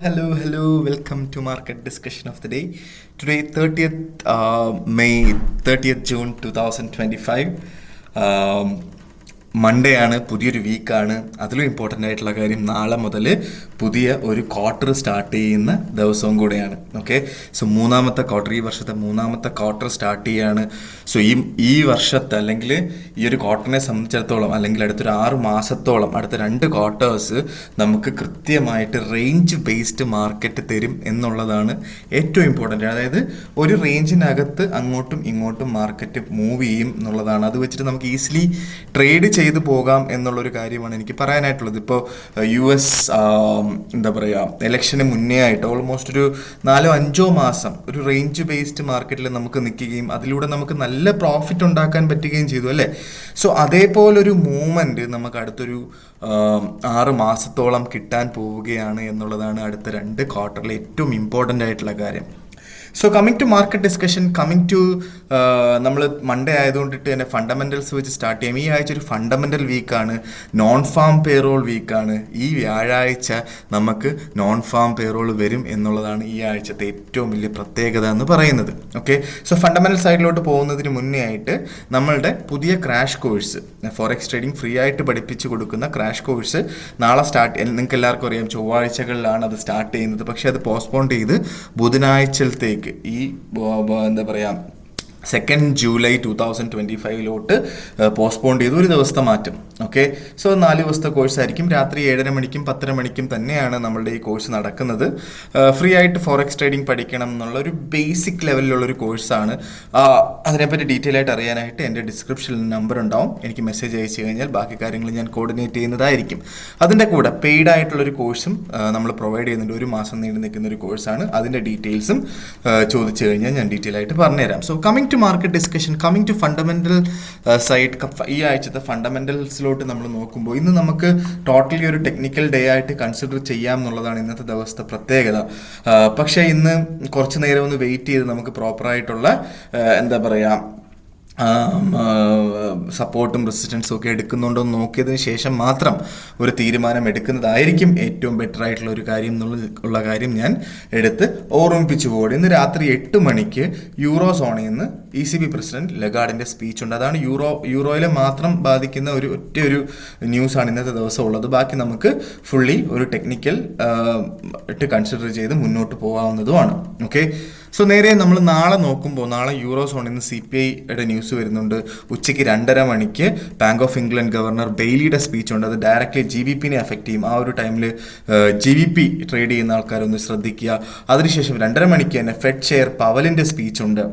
Welcome to market discussion of the day. Today, 30th May, 30th June 2025. Monday ആണ്, പുതിയൊരു വീക്കാണ്. അതിലും important ആയിട്ടുള്ള കാര്യം, നാളെ മുതൽ പുതിയ ഒരു ക്വാർട്ടർ സ്റ്റാർട്ട് ചെയ്യുന്ന ദിവസവും കൂടെയാണ്. ഓക്കെ, സോ മൂന്നാമത്തെ ക്വാർട്ടർ, ഈ വർഷത്തെ മൂന്നാമത്തെ ക്വാർട്ടർ സ്റ്റാർട്ട് ചെയ്യുകയാണ്. സോ ഈ വർഷത്തെ അല്ലെങ്കിൽ ഈ ഒരു ക്വാർട്ടറിനെ സംബന്ധിച്ചിടത്തോളം, അല്ലെങ്കിൽ അടുത്തൊരു 6 മാസത്തോളം, അടുത്ത 2 ക്വാർട്ടേഴ്സ് നമുക്ക് കൃത്യമായിട്ട് റേഞ്ച് ബേസ്ഡ് മാർക്കറ്റ് തരും എന്നുള്ളതാണ് ഏറ്റവും ഇമ്പോർട്ടൻ്റ്. അതായത് ഒരു റേഞ്ചിനകത്ത് അങ്ങോട്ടും ഇങ്ങോട്ടും മാർക്കറ്റ് മൂവ് ചെയ്യും എന്നുള്ളതാണ്. അത് വെച്ചിട്ട് നമുക്ക് ഈസിലി ട്രേഡ് ചെയ്തു പോകാം എന്നുള്ളൊരു കാര്യമാണ് എനിക്ക് പറയാനായിട്ടുള്ളത്. ഇപ്പോൾ US എന്താ പറയുക, ഇലക്ഷന് മുന്നേ ആയിട്ട് ഓൾമോസ്റ്റ് ഒരു 4-5 മാസം ഒരു റേഞ്ച് ബേസ്ഡ് മാർക്കറ്റിൽ നമുക്ക് നിൽക്കുകയും അതിലൂടെ നമുക്ക് നല്ല പ്രോഫിറ്റ് ഉണ്ടാക്കാൻ പറ്റുകയും ചെയ്തു, അല്ലേ? സോ അതേപോലൊരു മൂവ്മെൻറ്റ് നമുക്ക് അടുത്തൊരു 6 മാസത്തോളം കിട്ടാൻ പോവുകയാണ് എന്നുള്ളതാണ് അടുത്ത 2 ക്വാർട്ടറിലെ ഏറ്റവും ഇമ്പോർട്ടൻ്റ് ആയിട്ടുള്ള കാര്യം. So coming to market discussion, coming to നമ്മൾ മൺഡേ ആയതുകൊണ്ടിട്ട് തന്നെ ഫണ്ടമെൻ്റൽസ് വെച്ച് സ്റ്റാർട്ട് ചെയ്യാം. ഈ ആഴ്ച ഒരു ഫണ്ടമെൻ്റൽ വീക്കാണ്, നോൺ ഫാം പേറോൾ വീക്കാണ്. ഈ വ്യാഴാഴ്ച നമുക്ക് നോൺ ഫാം പേറോൾ വരും എന്നുള്ളതാണ് ഈ ആഴ്ചത്തെ ഏറ്റവും വലിയ പ്രത്യേകത എന്ന് പറയുന്നത്. ഓക്കെ, സോ ഫണ്ടമെൻ്റൽ സൈഡിലോട്ട് പോകുന്നതിന് മുന്നേ ആയിട്ട് നമ്മളുടെ പുതിയ crash course, forex trading free ആയിട്ട് പഠിപ്പിച്ച് കൊടുക്കുന്ന ക്രാഷ് കോഴ്സ് നാളെ നിങ്ങൾക്ക് എല്ലാവർക്കും അറിയാം, ചൊവ്വാഴ്ചകളിലാണ് അത് സ്റ്റാർട്ട് ചെയ്യുന്നത്. പക്ഷേ അത് പോസ്റ്റ്പോൺ ചെയ്ത് ബുധനാഴ്ചത്തേക്ക്, ഈ എന്താ പറയുക, 2 ജൂലൈ 2025 പോസ്റ്റ്പോൺ ചെയ്തു, ഒരു ദിവസത്തെ മാറ്റം. ഓക്കെ, സോ 4 ദിവസത്തെ കോഴ്സ് ആയിരിക്കും. രാത്രി 7:30 മണിക്കും 10:30 മണിക്കും തന്നെയാണ് നമ്മളുടെ ഈ കോഴ്സ് നടക്കുന്നത്. ഫ്രീ ആയിട്ട് ഫോറക്സ് ട്രേഡിംഗ് പഠിക്കണം എന്നുള്ള ഒരു ബേസിക് ലെവലിലുള്ളൊരു കോഴ്സാണ്. അതിനെപ്പറ്റി ഡീറ്റെയിൽ ആയിട്ട് അറിയാനായിട്ട് എൻ്റെ ഡിസ്ക്രിപ്ഷനിൽ നമ്പർ ഉണ്ടാവും. എനിക്ക് മെസ്സേജ് അയച്ചു കഴിഞ്ഞാൽ ബാക്കി കാര്യങ്ങൾ ഞാൻ കോർഡിനേറ്റ് ചെയ്യുന്നതായിരിക്കും. അതിൻ്റെ കൂടെ പെയ്ഡ് ആയിട്ടുള്ളൊരു കോഴ്സും നമ്മൾ പ്രൊവൈഡ് ചെയ്യുന്നുണ്ട്. 1 മാസം നീണ്ടു നിൽക്കുന്ന ഒരു കോഴ്സാണ്. അതിൻ്റെ ഡീറ്റെയിൽസും ചോദിച്ചു കഴിഞ്ഞാൽ ഞാൻ ഡീറ്റെയിൽ ആയിട്ട് പറഞ്ഞുതരാം. So coming to market discussion, coming to fundamental side, ഈ ആഴ്ചത്തെ ഫണ്ടമെൻ്റൽസിലോട്ട് നമ്മൾ നോക്കുമ്പോൾ ഇന്ന് നമുക്ക് ടോട്ടലി ഒരു ടെക്നിക്കൽ ഡേ ആയിട്ട് കൺസിഡർ ചെയ്യാം എന്നുള്ളതാണ് ഇന്നത്തെ ദിവസത്തെ പ്രത്യേകത. പക്ഷേ ഇന്ന് കുറച്ച് നേരം ഒന്ന് വെയിറ്റ് ചെയ്ത് നമുക്ക് പ്രോപ്പറായിട്ടുള്ള എന്താ പറയുക, സപ്പോർട്ടും റെസിസ്റ്റൻസും ഒക്കെ എടുക്കുന്നുണ്ടോ എന്ന് നോക്കിയതിന് ശേഷം മാത്രം ഒരു തീരുമാനം എടുക്കുന്നതായിരിക്കും ഏറ്റവും ബെറ്റർ ആയിട്ടുള്ള ഒരു കാര്യം എന്നുള്ള കാര്യം ഞാൻ എടുത്ത് ഓർമ്മിപ്പിച്ചു പോകണം. ഇന്ന് രാത്രി 8 മണിക്ക് യൂറോ സോണിൽ നിന്ന് ECB പ്രസിഡന്റ് ലഗാർഡിൻ്റെ സ്പീച്ച് ഉണ്ട്. അതാണ് യൂറോയിലെ മാത്രം ബാധിക്കുന്ന ഒറ്റയൊരു ന്യൂസാണ് ഇന്നത്തെ ദിവസം ഉള്ളത്. ബാക്കി നമുക്ക് ഫുള്ളി ഒരു ടെക്നിക്കൽ ഇട്ട് കൺസിഡർ ചെയ്ത് മുന്നോട്ട് പോകാവുന്നതുമാണ്. ഓക്കെ, സോ നേരെ നമ്മൾ നാളെ നോക്കുമ്പോൾ, നാളെ യൂറോ സോണിൽ നിന്ന് CPIയുടെ ന്യൂസ് വരുന്നുണ്ട്. ഉച്ചയ്ക്ക് 2:30 മണിക്ക് ബാങ്ക് ഓഫ് ഇംഗ്ലണ്ട് ഗവർണർ ബെയ്ലിയുടെ സ്പീച്ച് ഉണ്ട്. അത് ഡയറക്റ്റ്ലി GBPനെ എഫക്റ്റ് ചെയ്യും. ആ ഒരു ടൈമിൽ GBP ട്രേഡ് ചെയ്യുന്ന ആൾക്കാരൊന്ന് ശ്രദ്ധിക്കുക. അതിനുശേഷം 2:30 മണിക്ക് തന്നെ ഫെഡ് ചെയർ പവലിൻ്റെ സ്പീച്ച് ഉണ്ട്.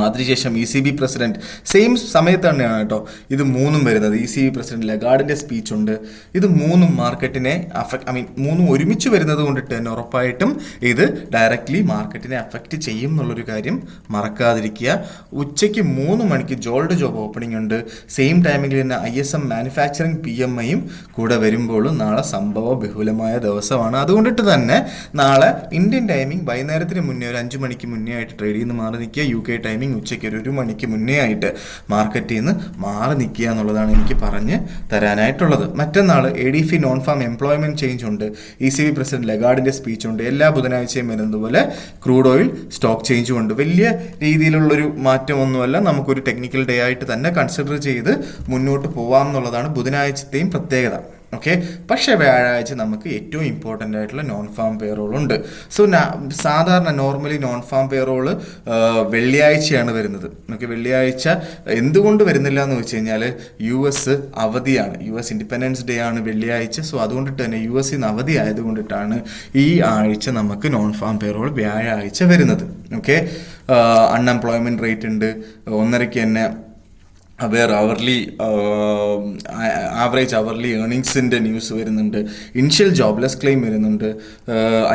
അതിനുശേഷം ECB പ്രസിഡന്റ് സെയിം സമയത്ത് തന്നെയാണ് കേട്ടോ ഇത് മൂന്നും വരുന്നത്. ECB പ്രസിഡന്റ് ലഗാർഡിൻ്റെ സ്പീച്ച് ഉണ്ട്. ഇത് മൂന്നും മാർക്കറ്റിനെ മൂന്നും ഒരുമിച്ച് വരുന്നത് കൊണ്ടിട്ട് തന്നെ ഉറപ്പായിട്ടും ഇത് ഡയറക്റ്റ്ലി മാർക്കറ്റിനെ അഫക്റ്റ് ചെയ്യും എന്നുള്ളൊരു കാര്യം മറക്കാതിരിക്കുക. ഉച്ചയ്ക്ക് 3 മണിക്ക് ജോൾഡ് ജോബ് ഓപ്പണിംഗ് ഉണ്ട്. സെയിം ടൈമിൽ തന്നെ ISM മാനുഫാക്ചറിങ് PMIയും കൂടെ വരുമ്പോൾ നാളെ സംഭവ ബഹുലമായ ദിവസമാണ്. അതുകൊണ്ടിട്ട് തന്നെ നാളെ ഇന്ത്യൻ ടൈമിംഗ് വൈകുന്നേരത്തിന് മുന്നേ ഒരു 5 മണിക്ക് മുന്നേ ആയിട്ട് ട്രേഡ് ചെയ്യുന്ന മാറി നിൽക്കുക. UK ടൈമിംഗ് ഉച്ചയ്ക്ക് ഒരു 1 മണിക്ക് മുന്നേ ആയിട്ട് മാർക്കറ്റിൽ നിന്ന് മാറി നിൽക്കുക എന്നുള്ളതാണ് എനിക്ക് പറഞ്ഞ് തരാനായിട്ടുള്ളത്. മറ്റന്നാൾ ADF non farm employment change ഉണ്ട്. ECB പ്രസിഡന്റ് ലഗാർഡിൻ്റെ സ്പീച്ച് ഉണ്ട്. എല്ലാ ബുധനാഴ്ചയും വരുന്നതുപോലെ ക്രൂഡ് ഓയിൽ സ്റ്റോക്ക് ചേഞ്ചും ഉണ്ട്. വലിയ രീതിയിലുള്ളൊരു മാറ്റമൊന്നുമല്ല. നമുക്കൊരു ടെക്നിക്കൽ ഡേ ആയിട്ട് തന്നെ കൺസിഡർ ചെയ്ത് മുന്നോട്ട് പോവാം എന്നുള്ളതാണ് ബുധനാഴ്ചത്തെയും പ്രത്യേകത. ഓക്കെ, പക്ഷേ വ്യാഴാഴ്ച നമുക്ക് ഏറ്റവും ഇമ്പോർട്ടൻ്റ് ആയിട്ടുള്ള നോൺ ഫാം പേറോൾ ഉണ്ട്. സോ സാധാരണ നോർമലി നോൺ ഫാം പേറോള് വെള്ളിയാഴ്ചയാണ് വരുന്നത്. ഓക്കെ, വെള്ളിയാഴ്ച എന്തുകൊണ്ട് വരുന്നില്ല എന്ന് വെച്ച് കഴിഞ്ഞാൽ US അവധിയാണ്. US ഇൻഡിപെൻഡൻസ് ഡേ ആണ് വെള്ളിയാഴ്ച. സോ അതുകൊണ്ടിട്ട് തന്നെ US അവധി ആയതുകൊണ്ടിട്ടാണ് ഈ ആഴ്ച നമുക്ക് നോൺ ഫാം പേറോൾ വ്യാഴാഴ്ച വരുന്നത്. ഓക്കെ, അൺഎംപ്ലോയ്മെൻറ്റ് റേറ്റ് ഉണ്ട്. 1:30 തന്നെ ആവറേജ് അവർലി ഏർണിങ്സിൻ്റെ ന്യൂസ് വരുന്നുണ്ട്. ഇനിഷ്യൽ ജോബ്ലെസ് ക്ലെയിം വരുന്നുണ്ട്.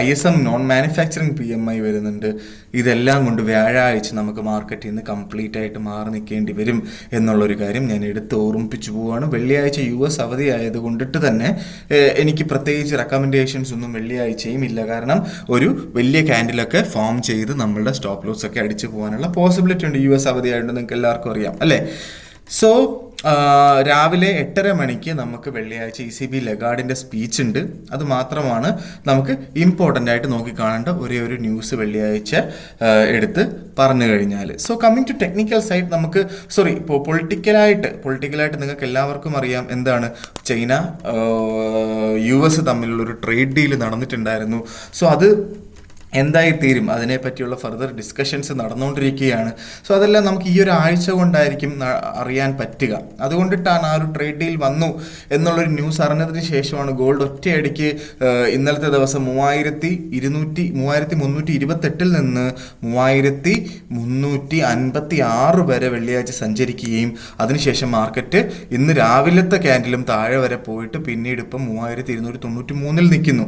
ISM നോൺ മാനുഫാക്ചറിങ് PMI വരുന്നുണ്ട്. ഇതെല്ലാം കൊണ്ട് വ്യാഴാഴ്ച നമുക്ക് മാർക്കറ്റിൽ നിന്ന് കംപ്ലീറ്റ് ആയിട്ട് മാറി നിൽക്കേണ്ടി വരും എന്നുള്ളൊരു കാര്യം ഞാൻ എടുത്ത് ഓർമ്മിപ്പിച്ചു പോവുകയാണ്. വെള്ളിയാഴ്ച US അവധി ആയതുകൊണ്ടിട്ട് തന്നെ എനിക്ക് പ്രത്യേകിച്ച് റെക്കമെൻഡേഷൻസ് ഒന്നും വെള്ളിയാഴ്ചയും ഇല്ല. കാരണം ഒരു വലിയ ക്യാൻഡിലൊക്കെ ഫോം ചെയ്ത് നമ്മളുടെ സ്റ്റോപ്പ് ലോസ് ഒക്കെ അടിച്ചു പോകാനുള്ള പോസിബിലിറ്റി ഉണ്ട്. US അവധി ആയതുകൊണ്ട് നിങ്ങൾക്ക് എല്ലാവർക്കും അറിയാം, അല്ലേ? സോ രാവിലെ 8:30 മണിക്ക് നമുക്ക് വെള്ളിയാഴ്ച ECB ലഗാർഡിൻ്റെ സ്പീച്ച് ഉണ്ട്. അത് മാത്രമാണ് നമുക്ക് ഇമ്പോർട്ടൻ്റ് ആയിട്ട് നോക്കിക്കാണേണ്ട ഒരേ ഒരു ന്യൂസ് വെള്ളിയാഴ്ച എടുത്ത് പറഞ്ഞു കഴിഞ്ഞാൽ. So coming to technical side, നമുക്ക് ഇപ്പോൾ പൊളിറ്റിക്കലായിട്ട് നിങ്ങൾക്ക് എല്ലാവർക്കും അറിയാം എന്താണ്, ചൈന US തമ്മിലുള്ളൊരു ട്രേഡ് ഡീൽ നടന്നിട്ടുണ്ടായിരുന്നു. സോ അത് എന്തായിത്തീരും അതിനെപ്പറ്റിയുള്ള ഫർദർ ഡിസ്കഷൻസ് നടന്നുകൊണ്ടിരിക്കുകയാണ്. സോ അതെല്ലാം നമുക്ക് ഈ ഒരു ആഴ്ച കൊണ്ടായിരിക്കും അറിയാൻ പറ്റുക. അതുകൊണ്ടിട്ടാണ് ആ ഒരു ട്രേഡ് ഡീൽ വന്നു എന്നുള്ളൊരു ന്യൂസ് അറിഞ്ഞതിന് ശേഷമാണ് ഗോൾഡ് ഒറ്റയടിക്ക് ഇന്നലത്തെ ദിവസം 3328 നിന്ന് 3356 വരെ വെള്ളിയാഴ്ച സഞ്ചരിക്കുകയും അതിനുശേഷം മാർക്കറ്റ് ഇന്ന് രാവിലത്തെ ക്യാൻഡിലും താഴെ വരെ പോയിട്ട് പിന്നീട് ഇപ്പം 3293 നിൽക്കുന്നു.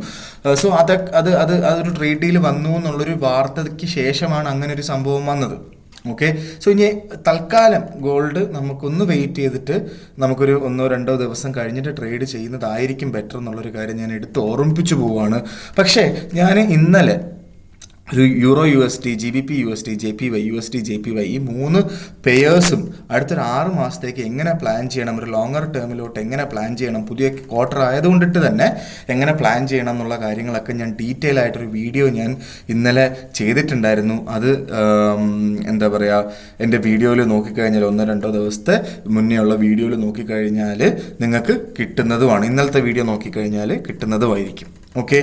സോ അതൊരു ട്രേഡ് ഡീൽ വന്നു എന്നുള്ളൊരു വാർത്തയ്ക്ക് ശേഷമാണ് അങ്ങനെ ഒരു സംഭവം വന്നത്. ഓക്കെ, സോ ഇനി തൽക്കാലം ഗോൾഡ് നമുക്കൊന്ന് വെയിറ്റ് ചെയ്തിട്ട് നമുക്കൊരു 1-2 ദിവസം കഴിഞ്ഞിട്ട് ട്രേഡ് ചെയ്യുന്നതായിരിക്കും ബെറ്റർ എന്നുള്ളൊരു കാര്യം ഞാൻ എടുത്ത് ഓർമ്മിപ്പിച്ചു പോവുകയാണ്. പക്ഷേ ഞാൻ ഇന്നലെ ഒരു euro USD, GBP USD, JPY USD, JPY ഈ 3 പെയേഴ്സും അടുത്തൊരു 6 മാസത്തേക്ക് എങ്ങനെ പ്ലാൻ ചെയ്യണം, ഒരു ലോങ്ങർ ടേമിലോട്ട് എങ്ങനെ പ്ലാൻ ചെയ്യണം, പുതിയ ക്വാർട്ടർ ആയതുകൊണ്ടിട്ട് തന്നെ എങ്ങനെ പ്ലാൻ ചെയ്യണം എന്നുള്ള കാര്യങ്ങളൊക്കെ ഞാൻ ഡീറ്റെയിൽ ആയിട്ടൊരു വീഡിയോ ഞാൻ ഇന്നലെ ചെയ്തിട്ടുണ്ടായിരുന്നു. അത് എന്താ പറയുക, എൻ്റെ വീഡിയോയിൽ നോക്കിക്കഴിഞ്ഞാൽ 1-2 ദിവസത്തെ മുന്നേ ഉള്ള വീഡിയോയിൽ നോക്കിക്കഴിഞ്ഞാൽ നിങ്ങൾക്ക് കിട്ടുന്നതുമാണ്. ഇന്നലത്തെ വീഡിയോ നോക്കിക്കഴിഞ്ഞാൽ കിട്ടുന്നതുമായിരിക്കും. ഓക്കെ,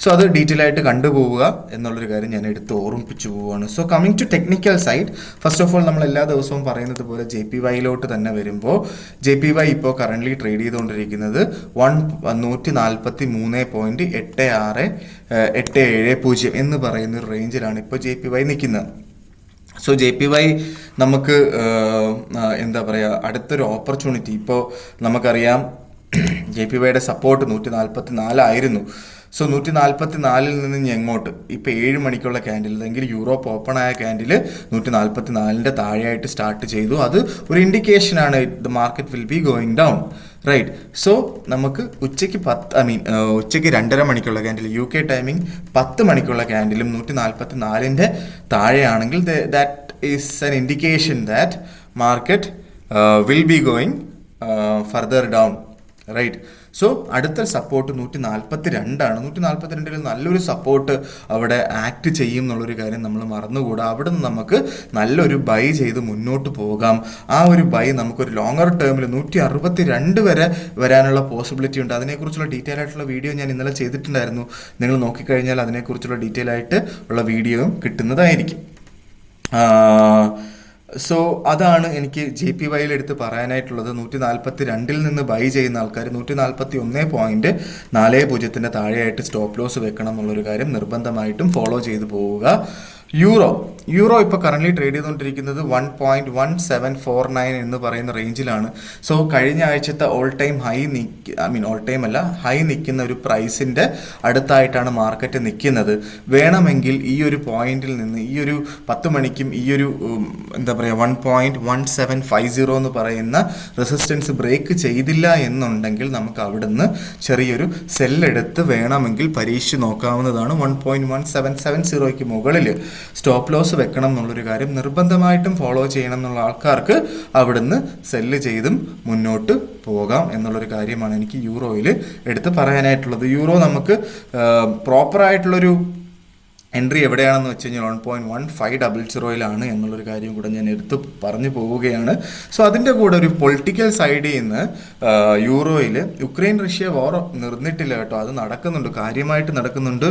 സോ അത് ഡീറ്റെയിൽ ആയിട്ട് കണ്ടുപോവുക എന്നുള്ളൊരു കാര്യം ഞാൻ എടുത്ത് ഓർമ്മിപ്പിച്ചു പോവുകയാണ്. So coming to technical side, first of all നമ്മൾ എല്ലാ ദിവസവും പറയുന്നത് പോലെ JPYയിലോട്ട് തന്നെ വരുമ്പോൾ JPY ഇപ്പോൾ കറൻ്റ്ലി ട്രേഡ് ചെയ്തുകൊണ്ടിരിക്കുന്നത് 143.8687 എന്ന് പറയുന്ന ഒരു റേഞ്ചിലാണ് ഇപ്പോൾ JPY നിൽക്കുന്നത്. സോ JPY നമുക്ക് എന്താ പറയുക, അടുത്തൊരു ഓപ്പർച്യൂണിറ്റി, ഇപ്പോൾ നമുക്കറിയാം JPYയുടെ സപ്പോർട്ട് 144 ആയിരുന്നു. സോ 144 നിന്ന് എങ്ങോട്ട് ഇപ്പോൾ 7 മണിക്കുള്ള ക്യാൻഡിൽ, അല്ലെങ്കിൽ യൂറോപ്പ് ഓപ്പൺ ആയ ക്യാൻഡിൽ 144 താഴെയായിട്ട് സ്റ്റാർട്ട് ചെയ്തു. അത് ഒരു ഇൻഡിക്കേഷനാണ് the market will be going down, right. So നമുക്ക് ഉച്ചയ്ക്ക് 2:30 മണിക്കുള്ള ക്യാൻഡിൽ, UK ടൈമിംഗ് 10 മണിക്കുള്ള ക്യാൻഡിലും 144 താഴെയാണെങ്കിൽ that is an indication that market will be going further down, right. So അടുത്ത സപ്പോർട്ട് 142 142 നല്ലൊരു സപ്പോർട്ട് അവിടെ ആക്ട് ചെയ്യും എന്നുള്ളൊരു കാര്യം നമ്മൾ മറന്നുകൂടാ. അവിടെ നിന്ന് നമുക്ക് നല്ലൊരു ബൈ ചെയ്ത് മുന്നോട്ട് പോകാം. ആ ഒരു ബൈ നമുക്കൊരു ലോങ്ങർ ടേമിൽ 162 വരെ വരാനുള്ള പോസിബിലിറ്റി ഉണ്ട്. അതിനെക്കുറിച്ചുള്ള ഡീറ്റെയിൽ ആയിട്ടുള്ള വീഡിയോ ഞാൻ ഇന്നലെ ചെയ്തിട്ടുണ്ടായിരുന്നു. നിങ്ങൾ നോക്കിക്കഴിഞ്ഞാൽ അതിനെക്കുറിച്ചുള്ള ഡീറ്റെയിൽ ആയിട്ട് ഉള്ള വീഡിയോയും കിട്ടുന്നതായിരിക്കും. സോ അതാണ് എനിക്ക് JPYയിൽ എടുത്ത് പറയാനായിട്ടുള്ളത്. 142 നിന്ന് ബൈ ചെയ്യുന്ന ആൾക്കാർ 141.40 താഴെയായിട്ട് സ്റ്റോപ്പ് ലോസ് വെക്കണം എന്നുള്ളൊരു കാര്യം നിർബന്ധമായിട്ടും ഫോളോ ചെയ്ത് പോവുക. യൂറോ ഇപ്പോൾ കറൻ്റ്ലി ട്രേഡ് ചെയ്തുകൊണ്ടിരിക്കുന്നത് 1.1749 എന്ന് പറയുന്ന റേഞ്ചിലാണ്. സോ കഴിഞ്ഞ ആഴ്ചത്തെ ഓൾ ടൈം ഹൈ നിൽക്കുന്ന ഒരു പ്രൈസിൻ്റെ അടുത്തായിട്ടാണ് മാർക്കറ്റ് നിൽക്കുന്നത്. വേണമെങ്കിൽ ഈ ഒരു പോയിന്റിൽ നിന്ന് ഈ ഒരു 10 മണിക്കും ഈ ഒരു എന്താ പറയുക 1.1750 എന്ന് പറയുന്ന റെസിസ്റ്റൻസ് ബ്രേക്ക് ചെയ്തില്ല എന്നുണ്ടെങ്കിൽ നമുക്ക് അവിടുന്ന് ചെറിയൊരു സെല്ലെടുത്ത് വേണമെങ്കിൽ പരീക്ഷിച്ച് നോക്കാവുന്നതാണ്. 1.1770 മുകളിൽ സ്റ്റോപ്പ് ലോസ് വെക്കണം എന്നുള്ളൊരു കാര്യം നിർബന്ധമായിട്ടും ഫോളോ ചെയ്യണം എന്നുള്ള ആൾക്കാർക്ക് അവിടുന്ന് സെല്ല് ചെയ്തും മുന്നോട്ട് പോകാം എന്നുള്ളൊരു കാര്യമാണ് എനിക്ക് യൂറോയിൽ എടുത്ത് പറയാനായിട്ടുള്ളത്. യൂറോ നമുക്ക് പ്രോപ്പറായിട്ടുള്ളൊരു എൻട്രി എവിടെയാണെന്ന് വെച്ച് കഴിഞ്ഞാൽ 1.1500 എന്നുള്ളൊരു കാര്യം കൂടെ ഞാൻ എടുത്ത് പറഞ്ഞു പോവുകയാണ്. സോ അതിൻ്റെ കൂടെ ഒരു പൊളിറ്റിക്കൽ സൈഡിൽ നിന്ന് യൂറോയിൽ യുക്രൈൻ റഷ്യ വാർ നിർന്നിട്ടില്ല കേട്ടോ, അത് നടക്കുന്നുണ്ട്, കാര്യമായിട്ട് നടക്കുന്നുണ്ട്.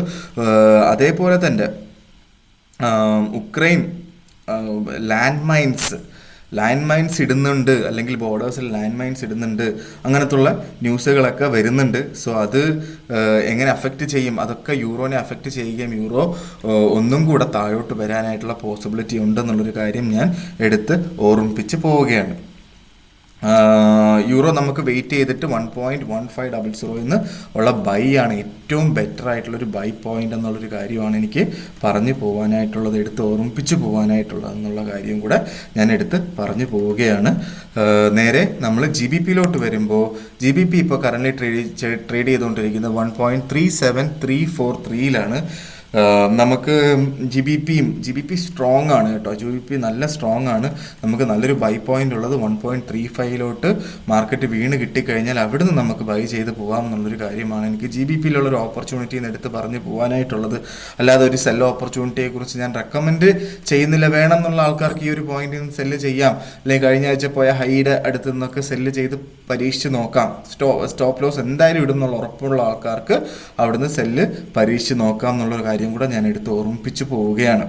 അതേപോലെ തന്നെ ഉക്രൈൻ ലാൻഡ് മൈൻസ് ഇടുന്നുണ്ട്, അല്ലെങ്കിൽ ബോർഡേഴ്സിൽ ലാൻഡ് മൈൻസ് ഇടുന്നുണ്ട്, അങ്ങനത്തുള്ള ന്യൂസുകളൊക്കെ വരുന്നുണ്ട്. സോ അത് എങ്ങനെ അഫക്റ്റ് ചെയ്യും, അതൊക്കെ യൂറോനെ അഫക്റ്റ് ചെയ്യുകയും യൂറോ ഒന്നും കൂടെ താഴോട്ട് വരാനായിട്ടുള്ള പോസിബിലിറ്റി ഉണ്ടെന്നുള്ളൊരു കാര്യം ഞാൻ എടുത്ത് ഓർമ്മിപ്പിച്ച് പോവുകയാണ്. യൂറോ നമുക്ക് വെയിറ്റ് ചെയ്തിട്ട് 1.1500 എന്ന് ഉള്ള ബൈ ആണ് ഏറ്റവും ബെറ്റർ ആയിട്ടുള്ളൊരു ബൈ പോയിന്റ് എന്നുള്ളൊരു കാര്യമാണ് എനിക്ക് പറഞ്ഞു പോകാനായിട്ടുള്ളത്, എടുത്ത് ഓർമ്മിപ്പിച്ച് പോകാനായിട്ടുള്ളത് എന്നുള്ള കാര്യം കൂടെ ഞാൻ എടുത്ത് പറഞ്ഞു പോവുകയാണ്. നേരെ നമ്മൾ GBPയിലോട്ട് വരുമ്പോൾ GBP ഇപ്പോൾ കറൻ്റ് ട്രേഡ് ചെയ്തുകൊണ്ടിരിക്കുന്നത് 1.37343 നമുക്ക് ജി ബി പി സ്ട്രോങ് ആണ് കേട്ടോ. ജി ബി പി നല്ല സ്ട്രോങ് ആണ്. നമുക്ക് നല്ലൊരു ബൈ പോയിന്റ് ഉള്ളത് 1.35 മാർക്കറ്റ് വീണ് കിട്ടിക്കഴിഞ്ഞാൽ അവിടുന്ന് നമുക്ക് ബൈ ചെയ്ത് പോകാം എന്നുള്ളൊരു കാര്യമാണ് എനിക്ക് ജി ബി പിയിലുള്ളൊരു ഓപ്പർച്യൂണിറ്റി എന്ന് എടുത്ത് പറഞ്ഞ് പോകാനായിട്ടുള്ളത്. അല്ലാതെ ഒരു സെൽ ഓപ്പർച്യൂണിറ്റിയെ കുറിച്ച് ഞാൻ റെക്കമെൻഡ് ചെയ്യുന്നില്ല. വേണം എന്നുള്ള ആൾക്കാർക്ക് ഈ ഒരു പോയിന്റിൽ നിന്ന് സെല്ല് ചെയ്യാം, അല്ലെങ്കിൽ കഴിഞ്ഞ ആഴ്ച പോയ ഹൈയുടെ അടുത്ത് നിന്നൊക്കെ സെല്ല് ചെയ്ത് പരീക്ഷിച്ച് നോക്കാം. സ്റ്റോപ്പ് ലോസ് എന്തായാലും ഇടുന്നുള്ള ഉറപ്പുള്ള ആൾക്കാർക്ക് അവിടുന്ന് സെല്ല് പരീക്ഷിച്ച് നോക്കാം എന്നുള്ളൊരു കാര്യം കൂടെ ഞാൻ എടുത്ത് ഓർമ്മിപ്പിച്ച് പോവുകയാണ്.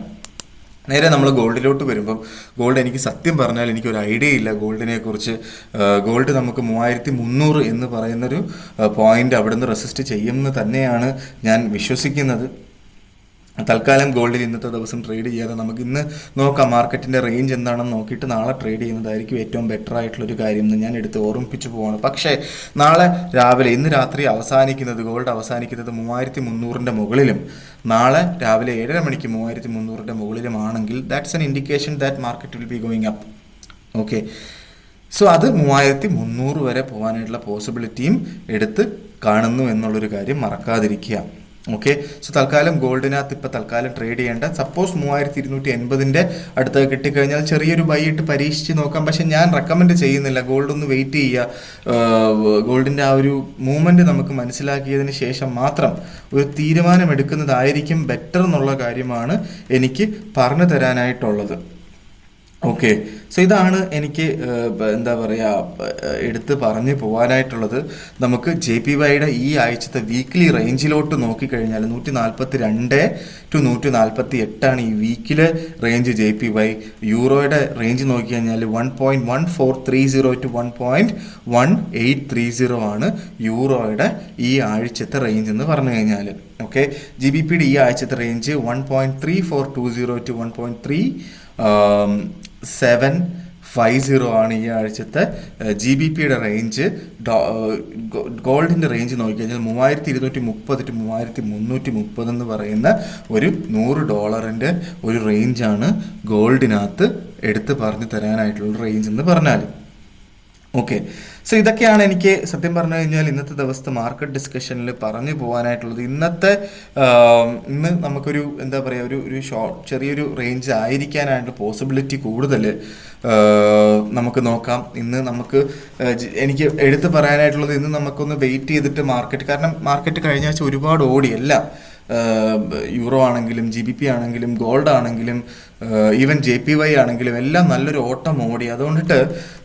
നേരെ നമ്മൾ ഗോൾഡിലോട്ട് വരുമ്പം, ഗോൾഡ് എനിക്ക് സത്യം പറഞ്ഞാൽ എനിക്കൊരു ഐഡിയ ഇല്ല ഗോൾഡിനെ കുറിച്ച്. ഗോൾഡ് നമുക്ക് 3300 എന്ന് പറയുന്നൊരു പോയിന്റ് അവിടുന്ന് റെസിസ്റ്റ് ചെയ്യുമെന്ന് തന്നെയാണ് ഞാൻ വിശ്വസിക്കുന്നത്. തൽക്കാലം ഗോൾഡിൽ ഇന്നത്തെ ദിവസം ട്രേഡ് ചെയ്യാതെ നമുക്ക് ഇന്ന് നോക്കാം, മാർക്കറ്റിൻ്റെ റേഞ്ച് എന്താണെന്ന് നോക്കിയിട്ട് നാളെ ട്രേഡ് ചെയ്യുന്നതായിരിക്കും ഏറ്റവും ബെറ്റർ ആയിട്ടുള്ളൊരു കാര്യം എന്ന് ഞാൻ എടുത്ത് ഓർമ്മിപ്പിച്ചു പോവാണ്. പക്ഷേ നാളെ രാവിലെ, ഇന്ന് രാത്രി അവസാനിക്കുന്നത്, ഗോൾഡ് അവസാനിക്കുന്നത് 3300 മുകളിലും നാളെ രാവിലെ 7:30 മണിക്ക് 3300 മുകളിലുമാണെങ്കിൽ that's an indication that market will be going up. Okay, so അത് 3300 വരെ പോകാനായിട്ടുള്ള പോസിബിലിറ്റിയും എടുത്ത് കാണുന്നു എന്നുള്ളൊരു കാര്യം മറക്കാതിരിക്കുക. ഓക്കെ, സോ തൽക്കാലം ഗോൾഡിനകത്ത് ഇപ്പോൾ തൽക്കാലം ട്രേഡ് ചെയ്യേണ്ട. സപ്പോസ് 3280 അടുത്ത് കിട്ടിക്കഴിഞ്ഞാൽ ചെറിയൊരു ബൈ ഇട്ട് പരീക്ഷിച്ച് നോക്കാം. പക്ഷെ ഞാൻ റെക്കമെൻഡ് ചെയ്യുന്നില്ല. ഗോൾഡ് ഒന്ന് വെയിറ്റ് ചെയ്യുക. ഗോൾഡിൻ്റെ ആ ഒരു മൂവ്മെൻറ്റ് നമുക്ക് മനസ്സിലാക്കിയതിന് ശേഷം മാത്രം ഒരു തീരുമാനം എടുക്കുന്നതായിരിക്കും ബെറ്റർ എന്നുള്ള കാര്യമാണ് എനിക്ക് പറഞ്ഞു തരാനായിട്ടുള്ളത്. ഓക്കെ, സോ ഇതാണ് എനിക്ക് എന്താ പറയുക എടുത്ത് പറഞ്ഞു പോകാനായിട്ടുള്ളത്. നമുക്ക് ജെ പി വൈയുടെ ഈ ആഴ്ചത്തെ വീക്ക്ലി റേഞ്ചിലോട്ട് നോക്കിക്കഴിഞ്ഞാൽ 142 to 148 ഈ വീക്കിലെ റേഞ്ച് ജെ പി വൈ. യൂറോയുടെ റേഞ്ച് നോക്കിക്കഴിഞ്ഞാൽ 1.1430 to 1.1830 ആണ് യൂറോയുടെ ഈ ആഴ്ചത്തെ റേഞ്ച് എന്ന് പറഞ്ഞു കഴിഞ്ഞാൽ. ഓക്കെ, ജി ബി പിയുടെ ഈ ആഴ്ചത്തെ റേഞ്ച് 1.3420 to 1.3750 ആണ് ഈ ആഴ്ചത്തെ ജി ബി പിയുടെ റേഞ്ച്. ഗോൾഡിൻ്റെ റേഞ്ച് നോക്കിക്കഴിഞ്ഞാൽ 3230 to 3330 എന്ന് പറയുന്ന ഒരു $100 ഒരു റേഞ്ചാണ് ഗോൾഡിനകത്ത് എടുത്ത് പറഞ്ഞു തരാനായിട്ടുള്ള റേഞ്ച് എന്ന് പറഞ്ഞാൽ. ഓക്കെ, സോ ഇതൊക്കെയാണ് എനിക്ക് സത്യം പറഞ്ഞു കഴിഞ്ഞാൽ ഇന്നത്തെ ദിവസത്തെ മാർക്കറ്റ് ഡിസ്കഷനിൽ പറഞ്ഞു പോകാനായിട്ടുള്ളത്. ഇന്ന് നമുക്കൊരു എന്താ പറയുക ഒരു ചെറിയൊരു റേഞ്ച് ആയിരിക്കാനായിട്ട് പോസിബിലിറ്റി കൂടുതൽ നമുക്ക് നോക്കാം. ഇന്ന് നമുക്ക് എനിക്ക് എടുത്ത് പറയാനായിട്ടുള്ളത്, ഇന്ന് നമുക്കൊന്ന് വെയിറ്റ് ചെയ്തിട്ട് മാർക്കറ്റ്, കാരണം മാർക്കറ്റ് കഴിഞ്ഞ ആഴ്ച ഒരുപാട് ഓടി. എല്ലാം യൂറോ ആണെങ്കിലും ജി ബി പി ആണെങ്കിലും ഗോൾഡ് ആണെങ്കിലും ഈവൻ ജെ പി വൈ ആണെങ്കിലും എല്ലാം നല്ലൊരു ഓട്ടം ഓടി. അതുകൊണ്ടിട്ട്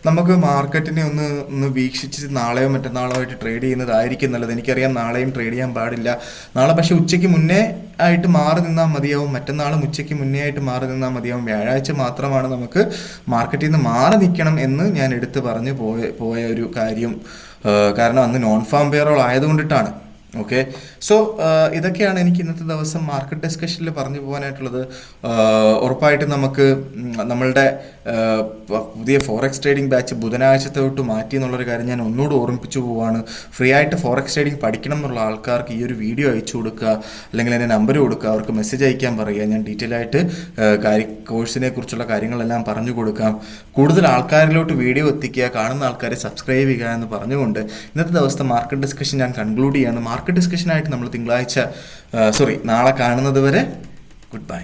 നമുക്ക് മാർക്കറ്റിനെ ഒന്ന് വീക്ഷിച്ച് നാളെയോ മറ്റന്നാളോ ആയിട്ട് ട്രേഡ് ചെയ്യുന്നതായിരിക്കും നല്ലത്. എനിക്കറിയാം നാളെയും ട്രേഡ് ചെയ്യാൻ പാടില്ല. നാളെ പക്ഷേ ഉച്ചയ്ക്ക് മുന്നേ ആയിട്ട് മാറി നിന്നാൽ മതിയാവും. മറ്റന്നാളും ഉച്ചയ്ക്ക് മുന്നേ ആയിട്ട് മാറി നിന്നാൽ മതിയാവും. വ്യാഴാഴ്ച മാത്രമാണ് നമുക്ക് മാർക്കറ്റിൽ നിന്ന് മാറി നിൽക്കണം എന്ന് ഞാൻ എടുത്ത് പറഞ്ഞു പോയ ഒരു കാര്യം. കാരണം അന്ന് നോൺ ഫാം പേറോൾ ആയതുകൊണ്ടിട്ടാണ്. ഓക്കെ, സോ ഇതൊക്കെയാണ് എനിക്ക് ഇന്നത്തെ ദിവസം മാർക്കറ്റ് ഡിസ്കഷനിൽ പറഞ്ഞു പോകാനായിട്ടുള്ളത്. ഉറപ്പായിട്ടും നമുക്ക് നമ്മളുടെ പുതിയ ഫോറക്സ് ട്രേഡിംഗ് ബാച്ച് ബുധനാഴ്ച തൊട്ട് മാറ്റി എന്നുള്ളൊരു കാര്യം ഞാൻ ഒന്നുകൂടി ഓർമ്മിപ്പിച്ചു പോവാണ്. ഫ്രീ ആയിട്ട് ഫോറക്സ് ട്രേഡിംഗ് പഠിക്കണം എന്നുള്ള ആൾക്കാർക്ക് ഈ ഒരു വീഡിയോ അയച്ചു കൊടുക്കുക, അല്ലെങ്കിൽ എൻ്റെ നമ്പർ കൊടുക്കുക, അവർക്ക് മെസ്സേജ് അയക്കാൻ പറയുക. ഞാൻ ഡീറ്റെയിൽ ആയിട്ട് കോഴ്സിനെ കുറിച്ചുള്ള കാര്യങ്ങളെല്ലാം പറഞ്ഞു കൊടുക്കാം. കൂടുതൽ ആൾക്കാരിലോട്ട് വീഡിയോ എത്തിക്കുക, കാണുന്ന ആൾക്കാരെ സബ്സ്ക്രൈബ് ചെയ്യുക എന്ന് പറഞ്ഞുകൊണ്ട് ഇന്നത്തെ ദിവസത്തെ മാർക്കറ്റ് ഡിസ്കഷൻ ഞാൻ കൺക്ലൂഡ് ചെയ്യാണ്. മാർക്കറ്റ് ഡിസ്കഷനായിട്ട് നമ്മൾ നാളെ കാണുന്നത് വരെ ഗുഡ് ബൈ.